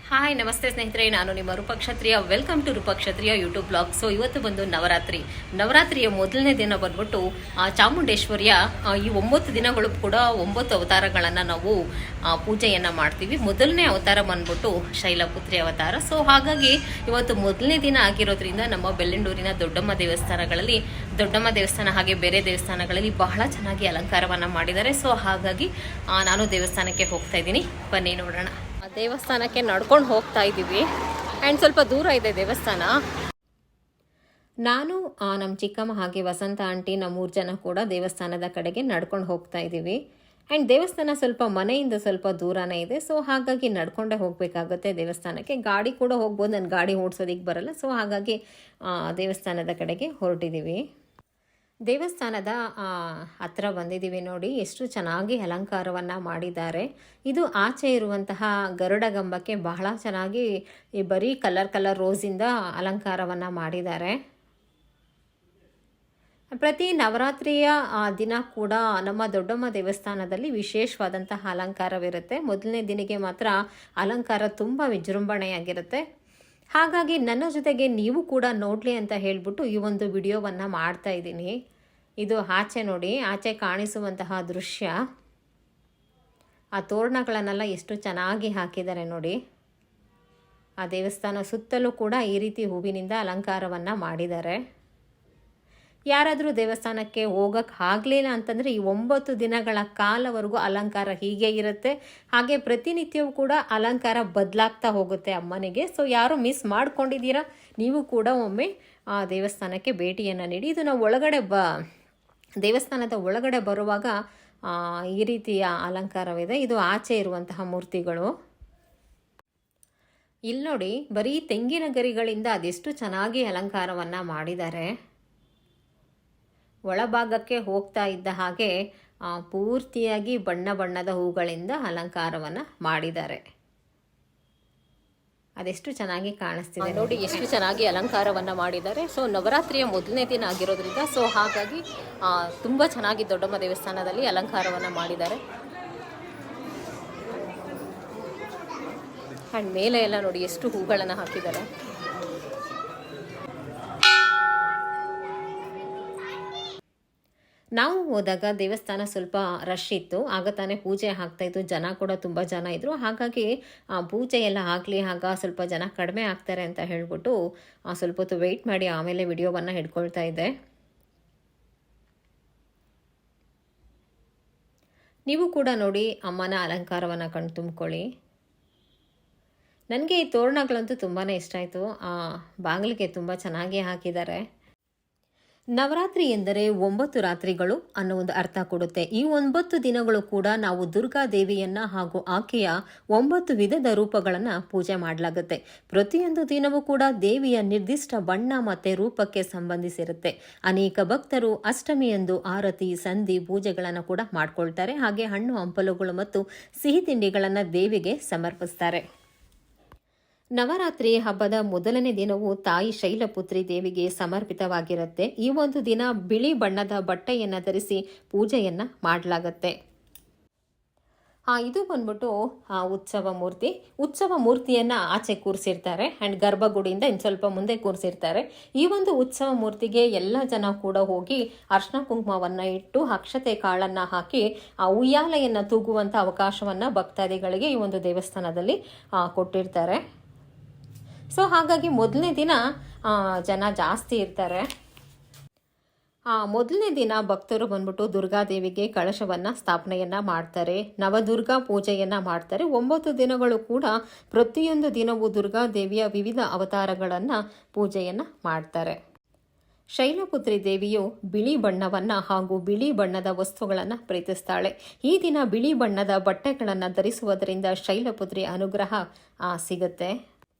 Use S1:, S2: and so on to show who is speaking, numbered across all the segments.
S1: Hi ನಮಸ್ತೆ ಸ್ನೇಹಿತರೆ, ನಾನು ನಿಮ್ಮ Roopakshatriya. Welcome to Roopakshatriya YouTube blog. So ಇವತ್ತು ಬಂದು ನವರಾತ್ರಿಯ ಮೊದಲನೇ ದಿನ ಬಂದ್ಬಿಟ್ಟು ಚಾಮುಂಡೇಶ್ವರಿಯ ಈ 9 ದಿನಗಳು ಕೂಡ 9 ಅವತಾರಗಳನ್ನು ನಾವು ಪೂಜೆಯನ್ನು ಮಾಡ್ತೀವಿ. ಮೊದಲನೇ ಅವತಾರ ಬಂದ್ಬಿಟ್ಟು ಶೈಲಪುತ್ರಿ ಅವತಾರ. ಸೊ ಹಾಗಾಗಿ ಇವತ್ತು ಮೊದಲನೇ ದಿನ ಆಗಿರೋದ್ರಿಂದ ನಮ್ಮ ಬೆಳ್ಳಂಡೂರಿನ ದೊಡ್ಡಮ್ಮ ದೇವಸ್ಥಾನ ಹಾಗೆ ಬೇರೆ ದೇವಸ್ಥಾನಗಳಲ್ಲಿ ಬಹಳ ಚೆನ್ನಾಗಿ ಅಲಂಕಾರವನ್ನು ಮಾಡಿದ್ದಾರೆ. ಸೊ ಹಾಗಾಗಿ ನಾನು ದೇವಸ್ಥಾನಕ್ಕೆ ಹೋಗ್ತಾ ಇದ್ದೀನಿ, ಬನ್ನಿ ನೋಡೋಣ. ದೇವಸ್ಥಾನಕ್ಕೆ ನಡ್ಕೊಂಡು ಹೋಗ್ತಾ ಇದ್ದೀವಿ ಆ್ಯಂಡ್ ಸ್ವಲ್ಪ ದೂರ ಇದೆ ದೇವಸ್ಥಾನ. ನಾನು ನಮ್ಮ ಚಿಕ್ಕಮ್ಮ ಹಾಗೆ ವಸಂತ ಆಂಟಿ ನಮ್ಮ 3 ಜನ ಕೂಡ ದೇವಸ್ಥಾನದ ಕಡೆಗೆ ನಡ್ಕೊಂಡು ಹೋಗ್ತಾ ಇದ್ದೀವಿ. ಆ್ಯಂಡ್ ದೇವಸ್ಥಾನ ಸ್ವಲ್ಪ ಮನೆಯಿಂದ ಸ್ವಲ್ಪ ದೂರನೇ ಇದೆ. ಸೊ ಹಾಗಾಗಿ ನಡ್ಕೊಂಡೇ ಹೋಗಬೇಕಾಗುತ್ತೆ ದೇವಸ್ಥಾನಕ್ಕೆ. ಗಾಡಿ ಕೂಡ ಹೋಗ್ಬೋದು, ನನ್ನ ಗಾಡಿ ಓಡಿಸೋದಕ್ಕೆ ಬರಲ್ಲ. ಸೊ ಹಾಗಾಗಿ ದೇವಸ್ಥಾನದ ಕಡೆಗೆ ಹೊರಟಿದ್ದೀವಿ. ದೇವಸ್ಥಾನದ ಹತ್ರ ಬಂದಿದ್ದೀವಿ. ನೋಡಿ ಎಷ್ಟು ಚೆನ್ನಾಗಿ ಅಲಂಕಾರವನ್ನು ಮಾಡಿದ್ದಾರೆ. ಇದು ಆಚೆ ಇರುವಂತಹ ಗರುಡಗಂಬಕ್ಕೆ ಬಹಳ ಚೆನ್ನಾಗಿ ಈ ಬರೀ ಕಲರ್ ರೋಸಿಂದ ಅಲಂಕಾರವನ್ನು ಮಾಡಿದ್ದಾರೆ. ಪ್ರತಿ ನವರಾತ್ರಿಯ ದಿನ ಕೂಡ ನಮ್ಮ ದೊಡ್ಡಮ್ಮ ದೇವಸ್ಥಾನದಲ್ಲಿ ವಿಶೇಷವಾದಂತಹ ಅಲಂಕಾರವಿರುತ್ತೆ. ಮೊದಲನೇ ದಿನಕ್ಕೆ ಮಾತ್ರ ಅಲಂಕಾರ ತುಂಬ ವಿಜೃಂಭಣೆಯಾಗಿರುತ್ತೆ. ಹಾಗಾಗಿ ನನ್ನ ಜೊತೆಗೆ ನೀವು ಕೂಡ ನೋಡಲಿ ಅಂತ ಹೇಳಿಬಿಟ್ಟು ಈ ಒಂದು ವಿಡಿಯೋವನ್ನು ಮಾಡ್ತಾ ಇದ್ದೀನಿ. ಇದು ಆಚೆ ನೋಡಿ, ಆಚೆ ಕಾಣಿಸುವಂತಹ ದೃಶ್ಯ. ಆ ತೋರಣಗಳನ್ನೆಲ್ಲ ಎಷ್ಟು ಚೆನ್ನಾಗಿ ಹಾಕಿದ್ದಾರೆ ನೋಡಿ. ಆ ದೇವಸ್ಥಾನ ಸುತ್ತಲೂ ಕೂಡ ಈ ರೀತಿ ಹೂವಿನಿಂದ ಅಲಂಕಾರವನ್ನು ಮಾಡಿದ್ದಾರೆ. ಯಾರಾದರೂ ದೇವಸ್ಥಾನಕ್ಕೆ ಹೋಗೋಕ್ಕೆ ಆಗಲಿಲ್ಲ ಅಂತಂದರೆ ಈ 9 ದಿನಗಳ ಕಾಲವರೆಗೂ ಅಲಂಕಾರ ಹೀಗೆ ಇರುತ್ತೆ. ಹಾಗೆ ಪ್ರತಿನಿತ್ಯವೂ ಕೂಡ ಅಲಂಕಾರ ಬದಲಾಗ್ತಾ ಹೋಗುತ್ತೆ ಅಮ್ಮನಿಗೆ. ಸೊ ಯಾರು ಮಿಸ್ ಮಾಡ್ಕೊಂಡಿದ್ದೀರಾ, ನೀವು ಕೂಡ ಒಮ್ಮೆ ಆ ದೇವಸ್ಥಾನಕ್ಕೆ ಭೇಟಿಯನ್ನು ನೀಡಿ. ಇದು ನಾವು ದೇವಸ್ಥಾನದ ಒಳಗಡೆ ಬರುವಾಗ ಈ ರೀತಿಯ ಅಲಂಕಾರವಿದೆ. ಇದು ಆಚೆ ಇರುವಂತಹ ಮೂರ್ತಿಗಳು. ಇಲ್ಲಿ ನೋಡಿ, ಬರೀ ತೆಂಗಿನ ಗರಿಗಳಿಂದ ಅದೆಷ್ಟು ಚೆನ್ನಾಗಿ ಅಲಂಕಾರವನ್ನು ಮಾಡಿದ್ದಾರೆ. ಒಳಭಾಗಕ್ಕೆ ಹೋಗ್ತಾ ಇದ್ದ ಹಾಗೆ ಪೂರ್ತಿಯಾಗಿ ಬಣ್ಣದ ಹೂಗಳಿಂದ ಅಲಂಕಾರವನ್ನು ಮಾಡಿದ್ದಾರೆ. ಅದೆಷ್ಟು ಚೆನ್ನಾಗಿ ಕಾಣಿಸ್ತಿದೆ ನೋಡಿ, ಎಷ್ಟು ಚೆನ್ನಾಗಿ ಅಲಂಕಾರವನ್ನು ಮಾಡಿದ್ದಾರೆ. ಸೊ ನವರಾತ್ರಿಯ ಮೊದಲನೇ ದಿನ ಆಗಿರೋದ್ರಿಂದ ಸೊ ಹಾಗಾಗಿ ತುಂಬ ಚೆನ್ನಾಗಿ ದೊಡ್ಡಮ್ಮ ದೇವಸ್ಥಾನದಲ್ಲಿ ಅಲಂಕಾರವನ್ನು ಮಾಡಿದ್ದಾರೆ. ಆ್ಯಂಡ್ ಮೇಲೆ ಎಲ್ಲ ನೋಡಿ ಎಷ್ಟು ಹೂಗಳನ್ನು ಹಾಕಿದ್ದಾರೆ. ನಾವು ಹೋದಾಗ ದೇವಸ್ಥಾನ ಸ್ವಲ್ಪ ರಶ್ ಇತ್ತು. ಆಗ ತಾನೇ ಪೂಜೆ ಆಗ್ತಾಯಿತ್ತು, ಜನ ಕೂಡ ತುಂಬ ಜನ ಇದ್ದರು. ಹಾಗಾಗಿ ಪೂಜೆ ಎಲ್ಲ ಆಗಲಿ, ಆಗ ಸ್ವಲ್ಪ ಜನ ಕಡಿಮೆ ಆಗ್ತಾರೆ ಅಂತ ಹೇಳ್ಬಿಟ್ಟು ಸ್ವಲ್ಪ ಹೊತ್ತು ವೆಯ್ಟ್ ಮಾಡಿ ಆಮೇಲೆ ವಿಡಿಯೋವನ್ನು ಹಿಡ್ಕೊಳ್ತಾ ಇದ್ದೆ. ನೀವು ಕೂಡ ನೋಡಿ ಅಮ್ಮನ ಅಲಂಕಾರವನ್ನು ತುಂಬಿಕೊಳ್ಳಿ. ನನಗೆ ಈ ತೋರಣಗಳಂತೂ ತುಂಬಾ ಇಷ್ಟ ಆಯಿತು. ಬಾಗಿಲಿಗೆ ತುಂಬ ಚೆನ್ನಾಗಿ ಹಾಕಿದ್ದಾರೆ. ನವರಾತ್ರಿ ಎಂದರೆ 9 ರಾತ್ರಿಗಳು ಅನ್ನೋ ಒಂದು ಅರ್ಥ ಕೊಡುತ್ತೆ. ಈ 9 ದಿನಗಳು ಕೂಡ ನಾವು ದುರ್ಗಾ ದೇವಿಯನ್ನ ಹಾಗೂ ಆಕೆಯ 9 ವಿಧದ ರೂಪಗಳನ್ನು ಪೂಜೆ ಮಾಡಲಾಗುತ್ತೆ. ಪ್ರತಿಯೊಂದು ದಿನವೂ ಕೂಡ ದೇವಿಯ ನಿರ್ದಿಷ್ಟ ಬಣ್ಣ ಮತ್ತೆ ರೂಪಕ್ಕೆ ಸಂಬಂಧಿಸಿರುತ್ತೆ. ಅನೇಕ ಭಕ್ತರು ಅಷ್ಟಮಿಯಂದು ಆರತಿ, ಸಂಧಿ ಪೂಜೆಗಳನ್ನು ಕೂಡ ಮಾಡ್ಕೊಳ್ತಾರೆ. ಹಾಗೆ ಹಣ್ಣು ಹಂಪಲುಗಳು ಮತ್ತು ಸಿಹಿ ತಿಂಡಿಗಳನ್ನು ದೇವಿಗೆ ಸಮರ್ಪಿಸ್ತಾರೆ. ನವರಾತ್ರಿ ಹಬ್ಬದ ಮೊದಲನೇ ದಿನವು ತಾಯಿ ಶೈಲಪುತ್ರಿ ದೇವಿಗೆ ಸಮರ್ಪಿತವಾಗಿರುತ್ತೆ. ಈ ಒಂದು ದಿನ ಬಿಳಿ ಬಣ್ಣದ ಬಟ್ಟೆಯನ್ನು ಧರಿಸಿ ಪೂಜೆಯನ್ನ ಮಾಡಲಾಗತ್ತೆ. ಇದು ಬಂದ್ಬಿಟ್ಟು ಉತ್ಸವ ಮೂರ್ತಿಯನ್ನ ಆಚೆ ಕೂರಿಸಿರ್ತಾರೆ ಆ್ಯಂಡ್ ಗರ್ಭಗುಡಿಯಿಂದ ಇನ್ನು ಸ್ವಲ್ಪ ಮುಂದೆ ಕೂರಿಸಿರ್ತಾರೆ. ಈ ಒಂದು ಉತ್ಸವ ಮೂರ್ತಿಗೆ ಎಲ್ಲ ಜನ ಕೂಡ ಹೋಗಿ ಅರ್ಶಿನ ಕುಂಕುಮವನ್ನು ಇಟ್ಟು ಅಕ್ಷತೆ ಕಾಳನ್ನು ಹಾಕಿ ಉಯ್ಯಾಲೆಯನ್ನು ತೂಗುವಂಥ ಅವಕಾಶವನ್ನು ಭಕ್ತಾದಿಗಳಿಗೆ ಈ ಒಂದು ದೇವಸ್ಥಾನದಲ್ಲಿ ಕೊಟ್ಟಿರ್ತಾರೆ. ಸೊ ಹಾಗಾಗಿ ಮೊದಲನೇ ದಿನ ಜನ ಜಾಸ್ತಿ ಇರ್ತಾರೆ. ಮೊದಲನೇ ದಿನ ಭಕ್ತರು ಬಂದ್ಬಿಟ್ಟು ದುರ್ಗಾದೇವಿಗೆ ಕಳಶವನ್ನು ಸ್ಥಾಪನೆಯನ್ನು ಮಾಡ್ತಾರೆ. ನವದುರ್ಗಾ ಪೂಜೆಯನ್ನು ಮಾಡ್ತಾರೆ. 9 ದಿನಗಳು ಕೂಡ ಪ್ರತಿಯೊಂದು ದಿನವೂ ದುರ್ಗಾದೇವಿಯ ವಿವಿಧ ಅವತಾರಗಳನ್ನು ಪೂಜೆಯನ್ನು ಮಾಡ್ತಾರೆ. ಶೈಲಪುತ್ರಿ ದೇವಿಯು ಬಿಳಿ ಬಣ್ಣವನ್ನು ಹಾಗೂ ಬಿಳಿ ಬಣ್ಣದ ವಸ್ತುಗಳನ್ನು ಪ್ರೀತಿಸ್ತಾಳೆ. ಈ ದಿನ ಬಿಳಿ ಬಣ್ಣದ ಬಟ್ಟೆಗಳನ್ನು ಧರಿಸುವುದರಿಂದ ಶೈಲಪುತ್ರಿ ಅನುಗ್ರಹ ಸಿಗುತ್ತೆ.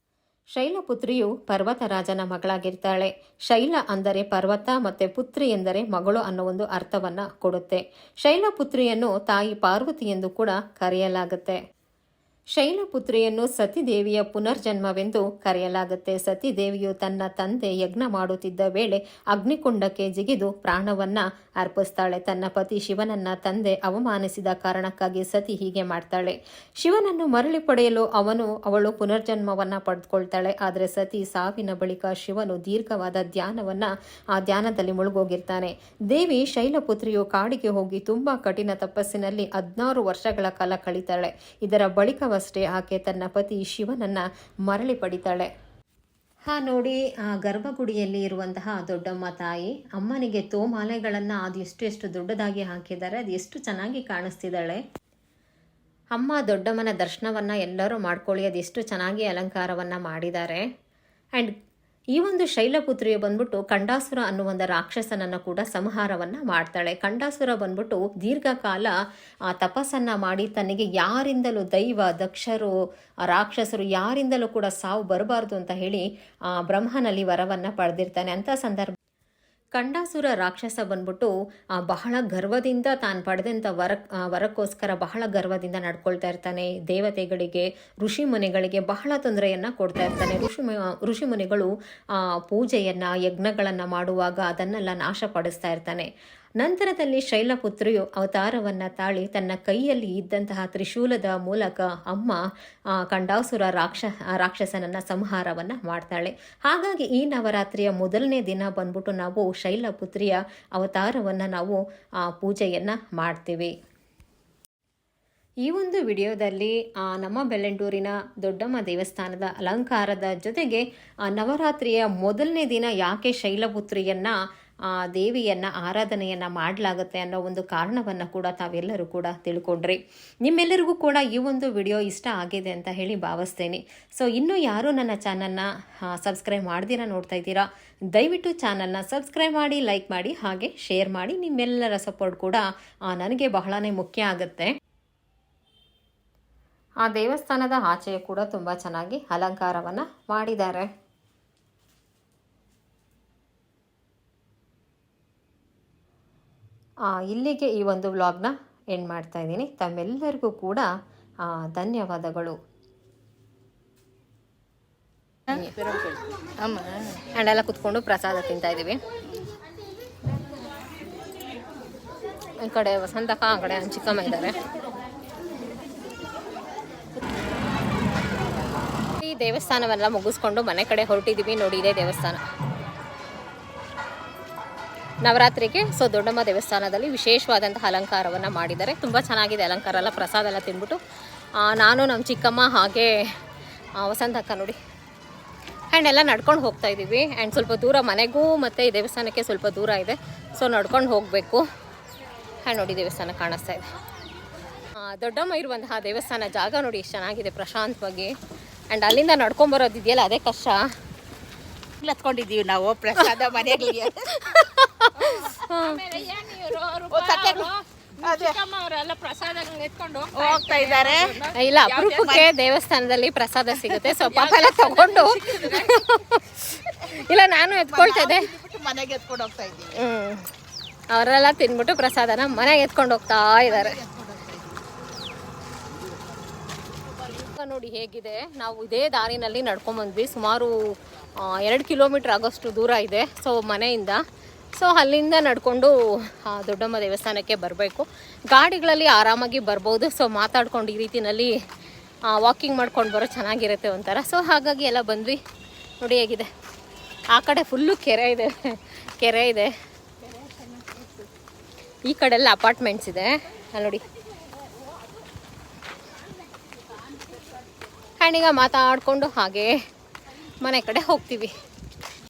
S1: ಶೈಲಪುತ್ರಿಯು ಪರ್ವತರಾಜನ ಮಗಳಾಗಿರ್ತಾಳೆ. ಶೈಲ ಅಂದರೆ ಪರ್ವತ ಮತ್ತು ಪುತ್ರಿ ಎಂದರೆ ಮಗಳು ಅನ್ನೋ ಒಂದು ಅರ್ಥವನ್ನು ಕೊಡುತ್ತೆ. ಶೈಲಪುತ್ರಿಯನ್ನು ತಾಯಿ ಪಾರ್ವತಿ ಎಂದು ಕೂಡ ಕರೆಯಲಾಗುತ್ತೆ. ಶೈಲಪುತ್ರಿಯನ್ನು ಸತಿದೇವಿಯ ಪುನರ್ಜನ್ಮವೆಂದು ಕರೆಯಲಾಗುತ್ತೆ. ಸತಿದೇವಿಯು ತನ್ನ ತಂದೆ ಯಜ್ಞ ಮಾಡುತ್ತಿದ್ದ ವೇಳೆ ಅಗ್ನಿಕುಂಡಕ್ಕೆ ಜಿಗಿದು ಪ್ರಾಣವನ್ನ ಅರ್ಪಿಸ್ತಾಳೆ. ತನ್ನ ಪತಿ ಶಿವನನ್ನ ತಂದೆ ಅವಮಾನಿಸಿದ ಕಾರಣಕ್ಕಾಗಿ ಸತಿ ಹೀಗೆ ಮಾಡ್ತಾಳೆ. ಶಿವನನ್ನು ಮರಳಿ ಪಡೆಯಲು ಅವಳು ಪುನರ್ಜನ್ಮವನ್ನ ಪಡೆದುಕೊಳ್ತಾಳೆ. ಆದರೆ ಸತಿ ಸಾವಿನ ಬಳಿಕ ಶಿವನು ದೀರ್ಘವಾದ ಆ ಧ್ಯಾನದಲ್ಲಿ ಮುಳುಗೋಗಿರ್ತಾನೆ. ದೇವಿ ಶೈಲಪುತ್ರಿಯು ಕಾಡಿಗೆ ಹೋಗಿ ತುಂಬಾ ಕಠಿಣ ತಪಸ್ಸಿನಲ್ಲಿ 16 ವರ್ಷಗಳ ಕಾಲ ಕಳೀತಾಳೆ. ಇದರ ಬಳಿಕ ಆಕೆ ತನ್ನ ಪತಿ ಶಿವನನ್ನ ಮರಳಿ ಪಡಿತಾಳೆ. ನೋಡಿ, ಆ ಗರ್ಭಗುಡಿಯಲ್ಲಿ ಇರುವಂತಹ ದೊಡ್ಡಮ್ಮ ತಾಯಿ ಅಮ್ಮನಿಗೆ ತೋಮಾಲೆಗಳನ್ನ ಅದು ಎಷ್ಟು ದೊಡ್ಡದಾಗಿ ಹಾಕಿದ್ದಾರೆ. ಅದು ಎಷ್ಟು ಚೆನ್ನಾಗಿ ಕಾಣಿಸ್ತಿದ್ದಾಳೆ. ಅಮ್ಮ ದೊಡ್ಡಮ್ಮನ ದರ್ಶನವನ್ನ ಎಲ್ಲರೂ ಮಾಡ್ಕೊಳ್ಳಿ. ಅದು ಎಷ್ಟು ಚೆನ್ನಾಗಿ ಅಲಂಕಾರವನ್ನ ಮಾಡಿದ್ದಾರೆ. ಅಂಡ್ ಈ ಒಂದು ಶೈಲಪುತ್ರಿಯು ಬಂದ್ಬಿಟ್ಟು ಕಂಡಾಸುರ ಅನ್ನುವಂಥ ರಾಕ್ಷಸನನ್ನು ಕೂಡ ಸಂಹಾರವನ್ನು ಮಾಡ್ತಾಳೆ. ಕಂಡಾಸುರ ಬಂದ್ಬಿಟ್ಟು ದೀರ್ಘಕಾಲ ತಪಸ್ಸನ್ನು ಮಾಡಿ ತನಗೆ ಯಾರಿಂದಲೂ ದೈವ ದಕ್ಷರು ರಾಕ್ಷಸರು ಯಾರಿಂದಲೂ ಕೂಡ ಸಾವು ಬರಬಾರ್ದು ಅಂತ ಹೇಳಿ ಬ್ರಹ್ಮನಲ್ಲಿ ವರವನ್ನು ಪಡೆದಿರ್ತಾನೆ. ಅಂಥ ಸಂದರ್ಭ ಕಂಡಾಸುರ ರಾಕ್ಷಸ ಬಂದ್ಬಿಟ್ಟು ಬಹಳ ಗರ್ವದಿಂದ ತಾನು ಪಡೆದಂಥ ವರಕ್ಕೋಸ್ಕರ ಬಹಳ ಗರ್ವದಿಂದ ನಡ್ಕೊಳ್ತಾ ಇರ್ತಾನೆ. ದೇವತೆಗಳಿಗೆ ಋಷಿಮುನಿಗಳಿಗೆ ಬಹಳ ತೊಂದರೆಯನ್ನು ಕೊಡ್ತಾ ಇರ್ತಾನೆ. ಋಷಿಮುನಿಗಳು ಪೂಜೆಯನ್ನು ಯಜ್ಞಗಳನ್ನು ಮಾಡುವಾಗ ಅದನ್ನೆಲ್ಲ ನಾಶಪಡಿಸ್ತಾ ಇರ್ತಾನೆ. ನಂತರದಲ್ಲಿ ಶೈಲಪುತ್ರಿಯು ಅವತಾರವನ್ನು ತಾಳಿ ತನ್ನ ಕೈಯಲ್ಲಿ ಇದ್ದಂತಹ ತ್ರಿಶೂಲದ ಮೂಲಕ ಅಮ್ಮ ಕಂಡಾಸುರ ರಾಕ್ಷಸನನ್ನು ಸಂಹಾರವನ್ನು ಮಾಡ್ತಾಳೆ. ಹಾಗಾಗಿ ಈ ನವರಾತ್ರಿಯ ಮೊದಲನೇ ದಿನ ಬಂದ್ಬಿಟ್ಟು ನಾವು ಶೈಲಪುತ್ರಿಯ ಅವತಾರವನ್ನು ನಾವು ಪೂಜೆಯನ್ನು ಮಾಡ್ತೀವಿ. ಈ ಒಂದು ವಿಡಿಯೋದಲ್ಲಿ ನಮ್ಮ ಬೆಳ್ಳಂಡೂರಿನ ದೊಡ್ಡಮ್ಮ ದೇವಸ್ಥಾನದ ಅಲಂಕಾರದ ಜೊತೆಗೆ ನವರಾತ್ರಿಯ ಮೊದಲನೇ ದಿನ ಯಾಕೆ ಶೈಲಪುತ್ರಿಯನ್ನು ದೇವಿಯನ್ನು ಆರಾಧನೆಯನ್ನು ಮಾಡಲಾಗುತ್ತೆ ಅನ್ನೋ ಒಂದು ಕಾರಣವನ್ನು ಕೂಡ ತಾವೆಲ್ಲರೂ ಕೂಡ ತಿಳ್ಕೊಂಡ್ರಿ. ನಿಮ್ಮೆಲ್ಲರಿಗೂ ಕೂಡ ಈ ಒಂದು ವಿಡಿಯೋ ಇಷ್ಟ ಆಗಿದೆ ಅಂತ ಹೇಳಿ ಭಾವಿಸ್ತೇನೆ. ಸೊ ಇನ್ನೂ ಯಾರೂ ನನ್ನ ಚಾನಲ್ನ ಸಬ್ಸ್ಕ್ರೈಬ್ ಮಾಡ್ದಿರಾ ನೋಡ್ತಾ ಇದ್ದೀರಾ, ದಯವಿಟ್ಟು ಚಾನಲ್ನ ಸಬ್ಸ್ಕ್ರೈಬ್ ಮಾಡಿ, ಲೈಕ್ ಮಾಡಿ, ಹಾಗೆ ಶೇರ್ ಮಾಡಿ. ನಿಮ್ಮೆಲ್ಲರ ಸಪೋರ್ಟ್ ಕೂಡ ನನಗೆ ಬಹಳನೇ ಮುಖ್ಯ ಆಗುತ್ತೆ. ಆ ದೇವಸ್ಥಾನದ ಆಚೆಯೂ ಕೂಡ ತುಂಬ ಚೆನ್ನಾಗಿ ಅಲಂಕಾರವನ್ನು ಮಾಡಿದ್ದಾರೆ. ಇಲ್ಲಿಗೆ ಈ ಒಂದು ವ್ಲಾಗ್ನ ಎಂಡ್ ಮಾಡ್ತಾ ಇದ್ದೀನಿ. ತಮ್ಮೆಲ್ಲರಿಗೂ ಕೂಡ ಧನ್ಯವಾದಗಳು. ಹ್ಯಾಂಡೆಲ್ಲ ಕುತ್ಕೊಂಡು ಪ್ರಸಾದ ತಿಂತಾ ಇದ್ದೀವಿ. ಈ ಕಡೆ ವಸಂತಕ್ಕ, ಆ ಕಡೆ ಚಿಕ್ಕಮ್ಮ ಇದ್ದಾರೆ. ಈ ದೇವಸ್ಥಾನವೆಲ್ಲ ಮುಗಿಸ್ಕೊಂಡು ಮನೆ ಕಡೆ ಹೊರಟಿದ್ದೀವಿ. ನೋಡಿ, ಇದೇ ದೇವಸ್ಥಾನ ನವರಾತ್ರಿಗೆ. ಸೊ ದೊಡ್ಡಮ್ಮ ದೇವಸ್ಥಾನದಲ್ಲಿ ವಿಶೇಷವಾದಂತಹ ಅಲಂಕಾರವನ್ನು ಮಾಡಿದ್ದಾರೆ. ತುಂಬ ಚೆನ್ನಾಗಿದೆ ಅಲಂಕಾರ ಎಲ್ಲ. ಪ್ರಸಾದ ಎಲ್ಲ ತಿಂದ್ಬಿಟ್ಟು ನಾನು ನಮ್ಮ ಚಿಕ್ಕಮ್ಮ ಹಾಗೆ ವಸಂತಕ್ಕ ನೋಡಿ ಆ್ಯಂಡ್ ಎಲ್ಲ ನಡ್ಕೊಂಡು ಹೋಗ್ತಾ ಇದ್ದೀವಿ. ಆ್ಯಂಡ್ ಸ್ವಲ್ಪ ದೂರ ಮನೆಗೂ ಮತ್ತು ಈ ದೇವಸ್ಥಾನಕ್ಕೆ ಸ್ವಲ್ಪ ದೂರ ಇದೆ. ಸೊ ನಡ್ಕೊಂಡು ಹೋಗಬೇಕು. ಆ್ಯಂಡ್ ನೋಡಿ ದೇವಸ್ಥಾನ ಕಾಣಿಸ್ತಾ ಇದೆ. ದೊಡ್ಡಮ್ಮ ಇರುವಂತಹ ದೇವಸ್ಥಾನ ಜಾಗ ನೋಡಿ ಎಷ್ಟು ಚೆನ್ನಾಗಿದೆ, ಪ್ರಶಾಂತವಾಗಿ. ಆ್ಯಂಡ್ ಅಲ್ಲಿಂದ ನಡ್ಕೊಂಬರೋದಿದೆಯಲ್ಲ ಅದೇ ಕಷ್ಟ.
S2: ಹತ್ಕೊಂಡಿದ್ದೀವಿ ನಾವು ಪ್ರಸಾದ ಮನೆಗಳಿಗೆ. ಹೋಗ್ತಾ ಇದ್ದಾರೆ.
S1: ಇಲ್ಲ, ಅಪರೂಪಕ್ಕೆ ದೇವಸ್ಥಾನದಲ್ಲಿ ಪ್ರಸಾದ ಸಿಗುತ್ತೆ. ಸೊ ಪಾಪ ಎಲ್ಲ ತಗೊಂಡು ಇಲ್ಲ ನಾನು ಎತ್ಕೊಳ್ತಾ ಇದ್ದೆ,
S2: ಮನೆಗೆ ಎತ್ಕೊಂಡು ಹೋಗ್ತಾ ಇದ್ದೀವಿ.
S1: ಅವರೆಲ್ಲ ತಿನ್ಬಿಟ್ಟು ಪ್ರಸಾದನ ಮನೆಗೆ ಎತ್ಕೊಂಡು ಹೋಗ್ತಾ ಇದ್ದಾರೆ. ನೋಡಿ ಹೇಗಿದೆ. ನಾವು ಇದೇ ದಾರಿನಲ್ಲಿ ನಡ್ಕೊಂಬಂದ್ವಿ. ಸುಮಾರು 2 ಕಿಲೋಮೀಟ್ರ್ ಆಗೋಷ್ಟು ದೂರ ಇದೆ ಸೊ ಮನೆಯಿಂದ. ಸೊ ಅಲ್ಲಿಂದ ನಡ್ಕೊಂಡು ದೊಡ್ಡಮ್ಮ ದೇವಸ್ಥಾನಕ್ಕೆ ಬರಬೇಕು. ಗಾಡಿಗಳಲ್ಲಿ ಆರಾಮಾಗಿ ಬರ್ಬೋದು. ಸೊ ಮಾತಾಡ್ಕೊಂಡು ಈ ರೀತಿಯಲ್ಲಿ ವಾಕಿಂಗ್ ಮಾಡ್ಕೊಂಡು ಬರೋ ಚೆನ್ನಾಗಿರುತ್ತೆ ಒಂಥರ. ಸೊ ಹಾಗಾಗಿ ಎಲ್ಲ ಬಂದ್ವಿ. ನೋಡಿ ಹೇಗಿದೆ. ಆ ಕಡೆ ಫುಲ್ಲು ಕೆರೆ ಇದೆ. ಈ ಕಡೆಲ್ಲ ಅಪಾರ್ಟ್ಮೆಂಟ್ಸ್ ಇದೆ. ಅಲ್ಲಿ ನೋಡಿ. ಆ್ಯಂಡ್ ಈಗ ಮಾತಾಡಿಕೊಂಡು ಹಾಗೆ ಮನೆ ಕಡೆ ಹೋಗ್ತೀವಿ.